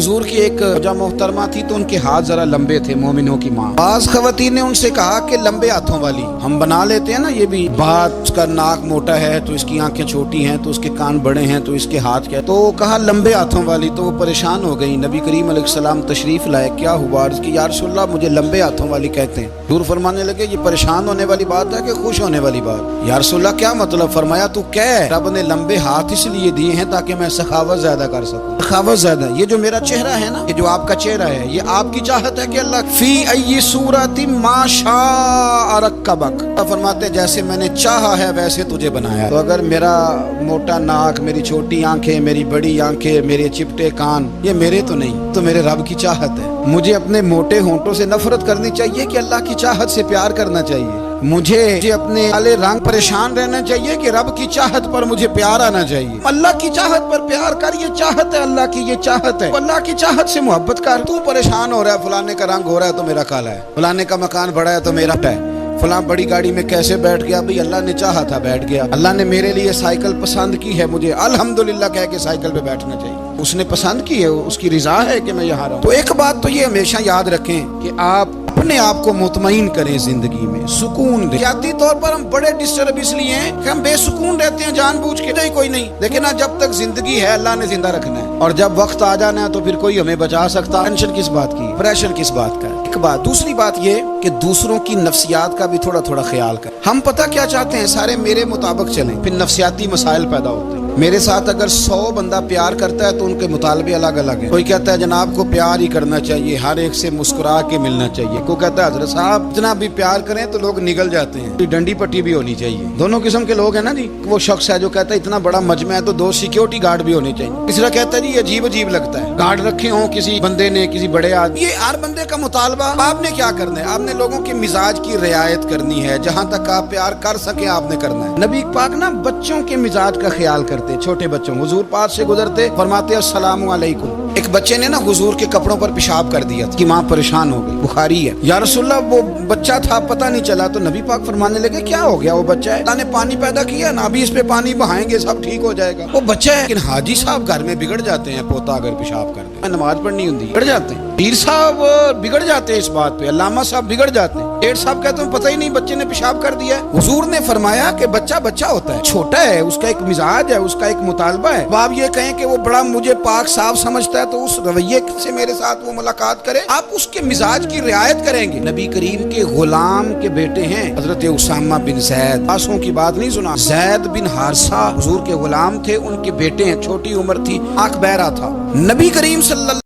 हुजूर की एक जब मोहतरमा थी तो उनके हाथ जरा लंबे थे, मोमिनों की माँ। बाज खवातीन ने उनसे कहा कि लंबे हाथों वाली, हम बना लेते हैं ना ये भी, बात का नाक मोटा है तो इसकी आंखें छोटी हैं तो उसके कान बड़े हैं तो इसके हाथ क्या, तो कहा लंबे हाथों वाली। तो वो परेशान हो गई। नबी करीम अलैहिस्सलाम तशरीफ लाए, क्या हुआ? अर्ज़ की या रसूलल्लाह मुझे लंबे हाथों वाली कहते हैं। दूर फरमाने लगे ये परेशान होने वाली बात है कि खुश होने वाली बात? या रसूलल्लाह क्या मतलब? फरमाया तू कह रब ने लंबे हाथ इसलिए दिए हैं ताकि मैं सखावत ज्यादा कर सकूं। सखावत ज्यादा, ये जो मेरा चेहरा है ना, ये जो आपका चेहरा है, ये आपकी चाहत है कि अल्लाह फी अय्यि सूरति मा शाअ रक्कबक, फरमाते जैसे मैंने चाहा है वैसे तुझे बनाया। तो अगर मेरा मोटा नाक, मेरी छोटी आंखें, मेरी बड़ी आंखें, मेरे चिपटे कान, ये मेरे तो नहीं, तो मेरे रब की चाहत है। मुझे अपने मोटे होंठों से नफरत करनी चाहिए कि अल्लाह की चाहत से प्यार करना चाहिए? मुझे अपने काले रंग परेशान रहना चाहिए कि रब की चाहत पर मुझे प्यार आना चाहिए? अल्लाह की चाहत पर प्यार कर, ये चाहत है अल्लाह की, ये चाहत है। अल्लाह की चाहत से मोहब्बत कर। तू परेशान हो रहा है, फलाने का रंग हो रहा है तो मेरा काला है, फलाने का मकान बड़ा है तो मेरा है, फलां बड़ी गाड़ी में कैसे बैठ गया? भाई अल्लाह ने चाहा था बैठ गया। अल्लाह ने मेरे लिए साइकिल पसंद की है, मुझे अल्हम्दुलिल्लाह कह के साइकिल पे बैठना चाहिए। उसने पसंद की है, उसकी रिजा है कि मैं यहाँ रहूं। तो एक बात तो ये हमेशा याद रखें कि आप अपने आप को मुतमईन करें, जिंदगी में सुकून दें। जाती तौर पर हम बड़े डिस्टर्ब इसलिए हैं कि हम बेसुकून रहते हैं जानबूझ के, नहीं कोई नहीं, लेकिन जब तक जिंदगी है अल्लाह ने जिंदा रखना है, और जब वक्त आ जाना है तो फिर कोई हमें बचा सकता। टेंशन किस बात की, प्रेशर किस बात का? एक बात। दूसरी बात ये कि दूसरों की नफ्सियात का भी थोड़ा थोड़ा ख्याल करें। हम पता क्या चाहते हैं, सारे मेरे मुताबिक चलें, फिर नफ्सियाती मसाइल पैदा होते हैं। मेरे साथ अगर 100 बंदा प्यार करता है तो उनके मुतालबे अलग अलग हैं। कोई कहता है जनाब को प्यार ही करना चाहिए, हर एक से मुस्कुरा के मिलना चाहिए। कोई कहता है हजरत साहब जितना भी प्यार करें तो लोग निगल जाते हैं, डंडी पट्टी भी होनी चाहिए। दोनों किस्म के लोग हैं ना जी। वो शख्स है जो कहता है इतना बड़ा मजमा है तो 2 सिक्योरिटी गार्ड भी होने चाहिए। तीसरा कहता है जी अजीब अजीब लगता है, गार्ड रखे हों किसी बंदे ने, किसी बड़े आदमी। ये हर बंदे का मुतालबा। आपने क्या करना है? आपने लोगों के मिजाज की रियायत करनी है। जहां तक आप प्यार कर सके आपने करना है। नबी पाक ना बच्चों के मिजाज का ख्याल करते, छोटे बच्चों। हुजूर पास से गुजरते, फरमाते अस्सलामु अलैकुम। एक बच्चे ने ना हुजूर के कपड़ों पर पेशाब कर दिया, कि माँ परेशान हो गई, बुखारी है। या रसूलल्लाह वो बच्चा था, पता नहीं चला। तो नबी पाक फरमाने लगे क्या हो गया? वो बच्चा है, अल्लाह ने पानी पैदा किया ना, अभी इस पे पानी बहाएंगे सब ठीक हो जाएगा। वो बच्चा है। लेकिन हाजी साहब घर में बिगड़ जाते हैं, पोता अगर पेशाब कर दे, नमाज पढ़नी होती बिगड़ जाते हैं। पीर साहब बिगड़ जाते हैं इस बात पे, अल्लामा साहब बिगड़ जाते हैं। सेठ साहब कहते हैं पता ही नहीं बच्चे ने पेशाब कर दिया। हुजूर ने फरमाया कि बच्चा बच्चा होता है, छोटा है, उसका एक मिजाज है, उसका एक मुतालबा है। अब आप ये कहें कि वो बड़ा मुझे पाक साफ समझता है तो उस रवैये से मेरे साथ वो मुलाकात करे, आप उसके मिजाज की रियायत करेंगे। नबी करीम के गुलाम के बेटे हैं हजरत उसामा बिन जैद, आंसुओं की बात नहीं सुना, जैद बिन हारिसा हुजूर के गुलाम थे, उनके बेटे हैं। छोटी उम्र थी, आंख बह रहा था। नबी करीम सल्लल्लाहु